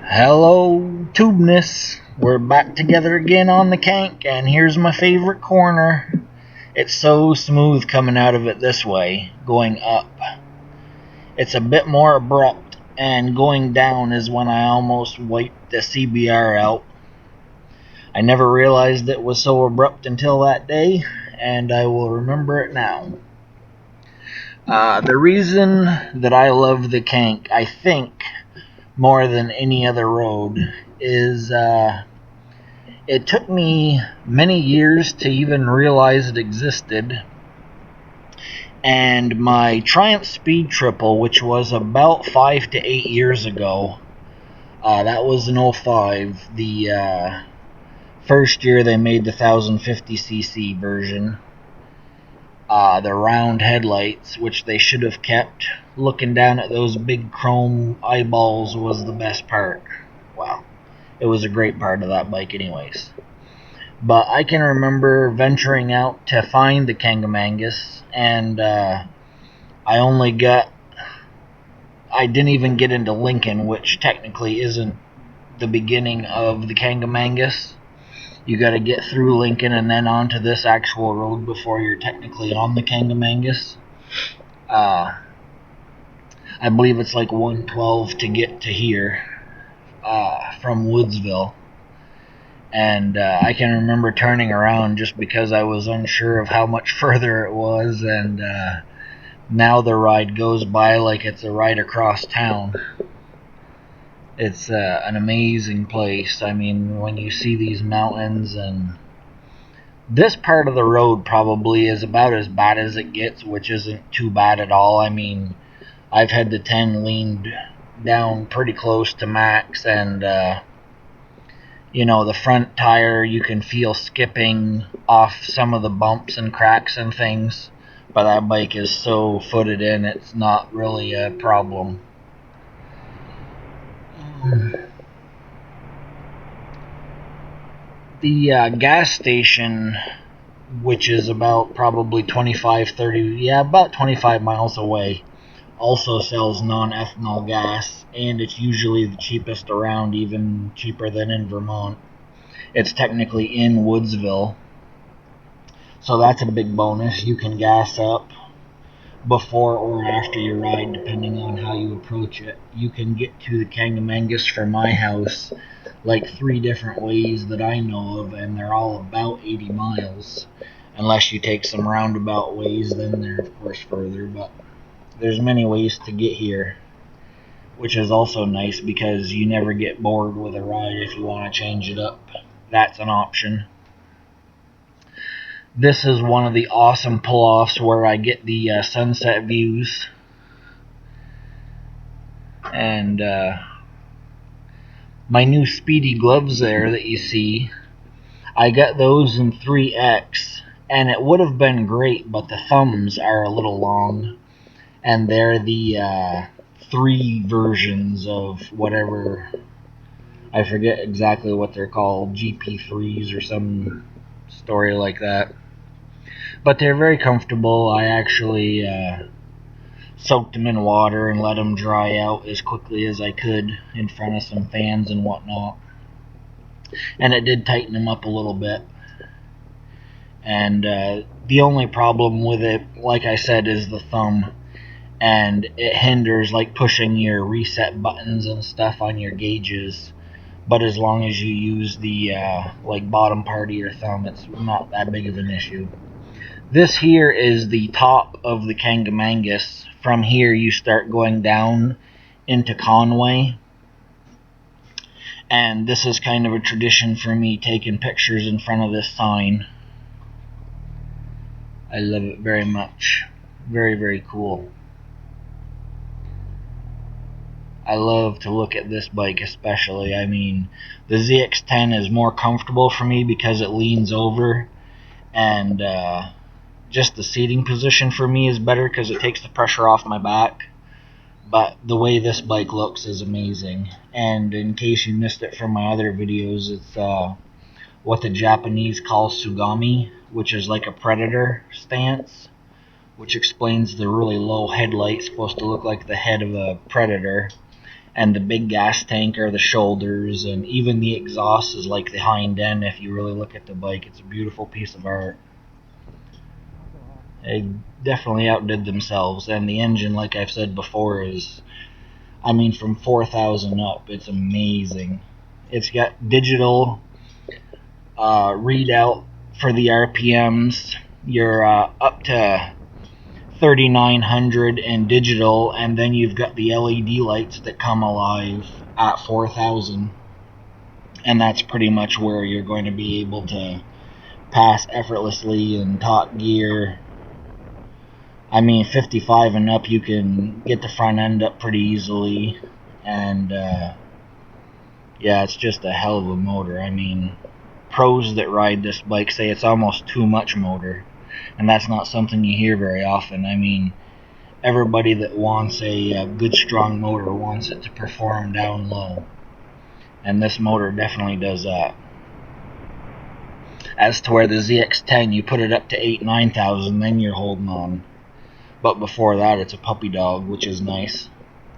Hello, Tubeness. We're back together again on the Kanc, and here's my favorite corner. It's so smooth coming out of it this way, going up. It's a bit more abrupt, and going down is when I almost wiped the CBR out. I never realized it was so abrupt until that day, and I will remember it now. The reason that I love the Kanc, I think, more than any other road, is it took me many years to even realize it existed. And my Triumph Speed Triple, which was about 5 to 8 years ago, that was in '05, the first year they made the 1050cc version. The round headlights, which they should have kept. Looking down at those big chrome eyeballs was the best part. Wow. It was a great part of that bike anyways. But I can remember venturing out to find the Kanc, and I didn't even get into Lincoln, which technically isn't the beginning of the Kanc. You got to get through Lincoln and then onto this actual road before you're technically on the Kanc. I believe it's like 112 to get to here from Woodsville. And I can remember turning around just because I was unsure of how much further it was, and now the ride goes by like it's a ride across town. It's an amazing place. I mean, when you see these mountains, and this part of the road probably is about as bad as it gets, which isn't too bad at all. I mean, I've had the 10 leaned down pretty close to max, and the front tire you can feel skipping off some of the bumps and cracks and things, but that bike is so footed in, it's not really a problem. The gas station, which is about probably 25 miles away, also sells non-ethanol gas, and it's usually the cheapest around, even cheaper than in Vermont. It's technically in Woodsville, so that's a big bonus. You can gas up before or after your ride, depending on how you approach it. You can get to the Kanc from my house like 3 different ways that I know of, and they're all about 80 miles. Unless you take some roundabout ways, then they're of course further, but there's many ways to get here, which is also nice because you never get bored with a ride. If you want to change it up, that's an option. This is one of the awesome pull-offs where I get the sunset views. And my new Speedy gloves there that you see, I got those in 3X, and it would have been great, but the thumbs are a little long, and they're the 3 versions of whatever, I forget exactly what they're called, GP3s or some story like that. But they're very comfortable. I actually soaked them in water and let them dry out as quickly as I could in front of some fans and whatnot. And it did tighten them up a little bit. And the only problem with it, like I said, is the thumb. And it hinders like pushing your reset buttons and stuff on your gauges. But as long as you use the like bottom part of your thumb, it's not that big of an issue. This here is the top of the Kanc. From here you start going down into Conway. And this is kind of a tradition for me, taking pictures in front of this sign. I love it very much. Very, very cool. I love to look at this bike especially. I mean, the ZX10 is more comfortable for me because it leans over, and just the seating position for me is better because it takes the pressure off my back. But the way this bike looks is amazing. And in case you missed it from my other videos, it's what the Japanese call Tsugami, which is like a Predator stance, which explains the really low headlight, supposed to look like the head of a Predator. And the big gas tank are the shoulders, and even the exhaust is like the hind end. If you really look at the bike, it's a beautiful piece of art. They definitely outdid themselves, and the engine, like I've said before, is, I mean, from 4,000 up, it's amazing. It's got digital readout for the RPMs. You're up to 3,900 in digital, and then you've got the LED lights that come alive at 4,000, and that's pretty much where you're going to be able to pass effortlessly in top gear. I mean, 55 and up, you can get the front end up pretty easily, and yeah, it's just a hell of a motor. I mean, pros that ride this bike say it's almost too much motor, and that's not something you hear very often. I mean, everybody that wants a good strong motor wants it to perform down low, and this motor definitely does that. As to where the ZX10, you put it up to 8,000-9,000, then you're holding on. But before that, it's a puppy dog, which is nice.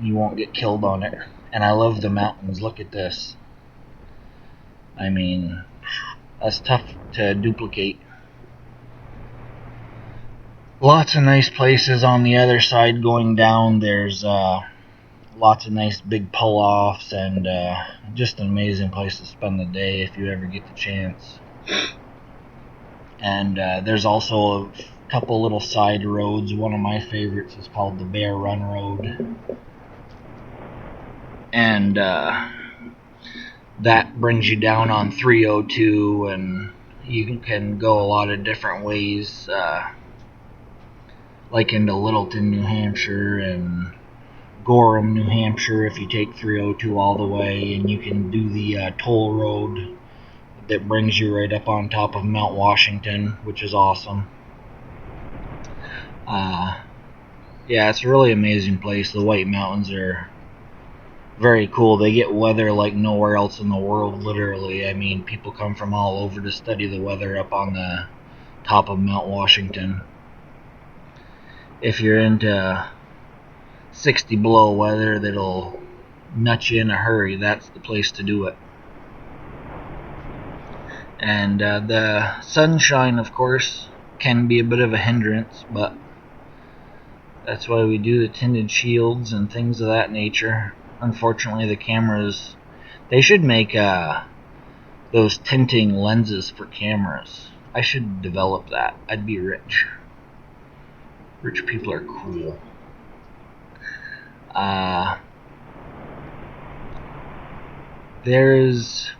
You won't get killed on it. And I love the mountains. Look at this. I mean, that's tough to duplicate. Lots of nice places on the other side going down. There's lots of nice big pull-offs, and just an amazing place to spend the day if you ever get the chance. And there's also a couple little side roads. One of my favorites is called the Bear Run Road, and that brings you down on 302, and you can go a lot of different ways, like into Littleton, New Hampshire, and Gorham, New Hampshire, if you take 302 all the way, and you can do the toll road that brings you right up on top of Mount Washington, which is awesome. Yeah, it's a really amazing place. The White Mountains are very cool. They get weather like nowhere else in the world, literally. I mean, people come from all over to study the weather up on the top of Mount Washington. If you're into 60 below weather that'll nut you in a hurry, that's the place to do it. And the sunshine, of course, can be a bit of a hindrance, but that's why we do the tinted shields and things of that nature. Unfortunately, the cameras, they should make those tinting lenses for cameras. I should develop that. I'd be rich. Rich people are cool. There's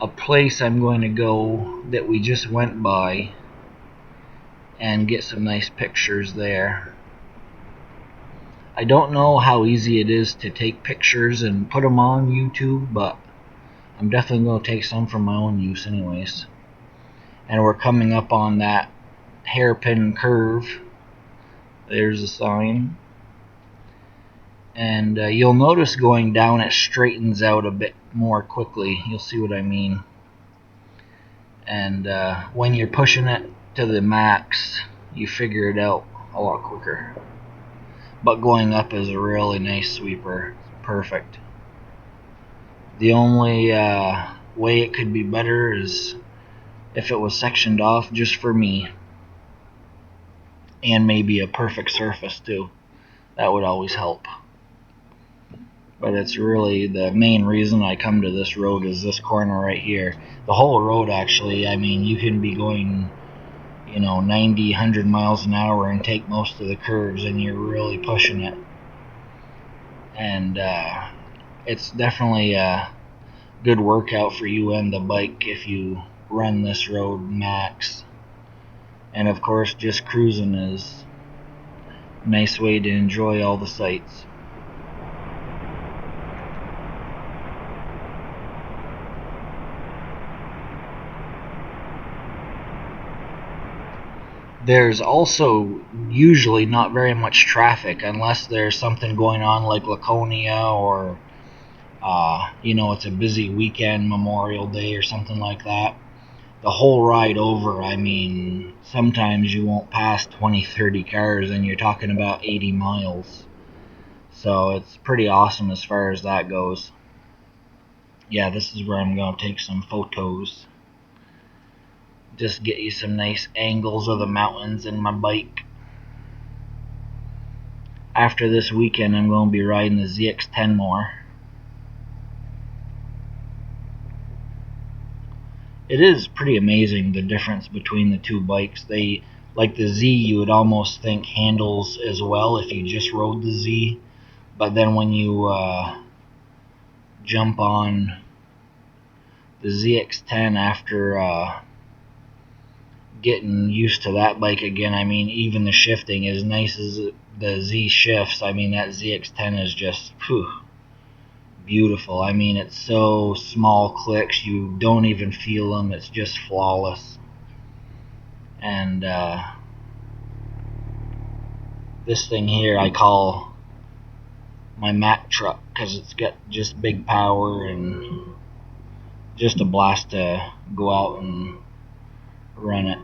a place I'm going to go that we just went by and get some nice pictures there. I don't know how easy it is to take pictures and put them on YouTube, but I'm definitely going to take some for my own use anyways. And we're coming up on that hairpin curve. There's a sign. And you'll notice going down it straightens out a bit more quickly. You'll see what I mean. And when you're pushing it to the max, you figure it out a lot quicker. But going up is a really nice sweeper. Perfect. The only way it could be better is if it was sectioned off just for me. And maybe a perfect surface too. That would always help. But it's really the main reason I come to this road is this corner right here. The whole road, actually, I mean, you can be going, 90, 100 miles an hour and take most of the curves, and you're really pushing it. And it's definitely a good workout for you and the bike if you run this road max. And of course, just cruising is a nice way to enjoy all the sights. There's also usually not very much traffic unless there's something going on like Laconia or, it's a busy weekend, Memorial Day or something like that. The whole ride over, I mean, sometimes you won't pass 20, 30 cars and you're talking about 80 miles. So it's pretty awesome as far as that goes. Yeah, this is where I'm going to take some photos. Just get you some nice angles of the mountains in my bike. After this weekend, I'm going to be riding the ZX10 more. It is pretty amazing the difference between the two bikes. Like the Z, you would almost think handles as well if you just rode the Z, but then when you jump on the ZX10 after getting used to that bike again, I mean, even the shifting, as nice as the Z shifts, I mean, that ZX10 is just beautiful. I mean, it's so small clicks, you don't even feel them. It's just flawless. And this thing here I call my Mac truck because it's got just big power and just a blast to go out and run it.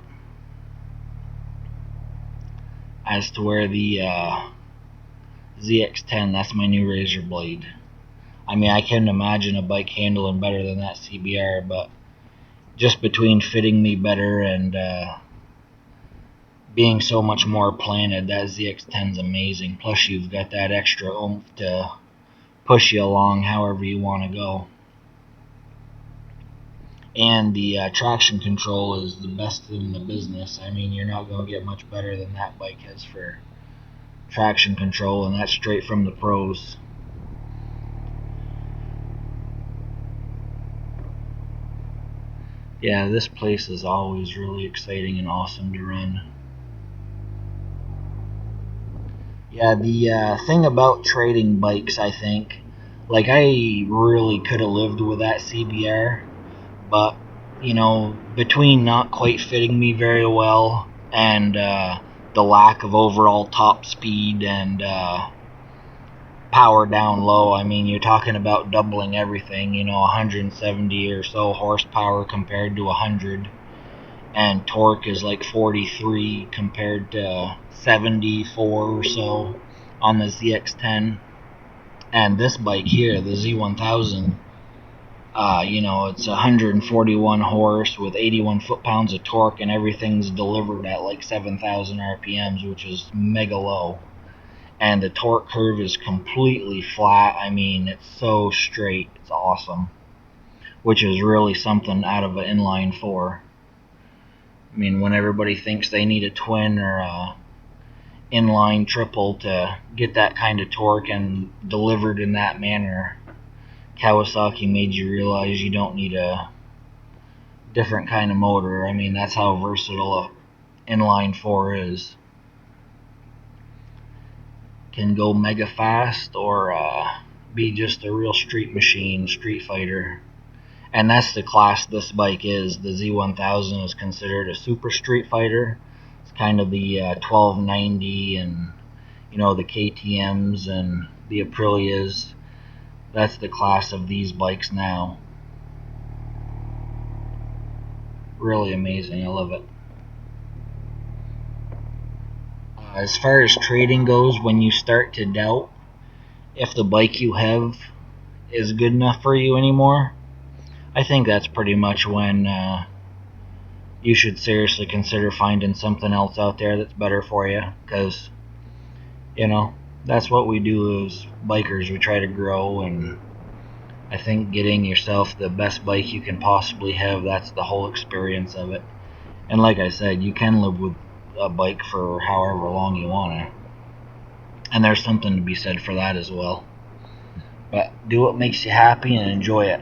As to where the ZX10, that's my new razor blade. I mean, I couldn't imagine a bike handling better than that CBR, but just between fitting me better and being so much more planted, that ZX10's amazing. Plus you've got that extra oomph to push you along however you want to go. And the traction control is the best in the business. I mean, you're not going to get much better than that bike has for traction control, and that's straight from the pros. Yeah, this place is always really exciting and awesome to run. Yeah, the thing about trading bikes, I think, like I really could have lived with that CBR, but you know, between not quite fitting me very well and the lack of overall top speed and power down low, I mean, you're talking about doubling everything, you know, 170 or so horsepower compared to 100, and torque is like 43 compared to 74 or so on the ZX10. And this bike here, the Z1000, you know, it's 141 horse with 81 foot-pounds of torque, and everything's delivered at like 7,000 RPMs, which is mega low. And the torque curve is completely flat. I mean, it's so straight. It's awesome, which is really something out of an inline four. I mean, when everybody thinks they need a twin or a inline triple to get that kind of torque and delivered in that manner, Kawasaki made you realize you don't need a different kind of motor. I mean, that's how versatile a inline four is. Can go mega fast or be just a real street machine, street fighter. And that's the class this bike is. The Z1000 is considered a super street fighter. It's kind of the 1290 and, you know, the KTMs and the Aprilias. That's the class of these bikes now. Really amazing. I love it. As far as trading goes, when you start to doubt if the bike you have is good enough for you anymore, I think that's pretty much when you should seriously consider finding something else out there that's better for you, because, you know, that's what we do as bikers. We try to grow, and I think getting yourself the best bike you can possibly have, that's the whole experience of it. And like I said, you can live with a bike for however long you want to, and there's something to be said for that as well. But do what makes you happy and enjoy it.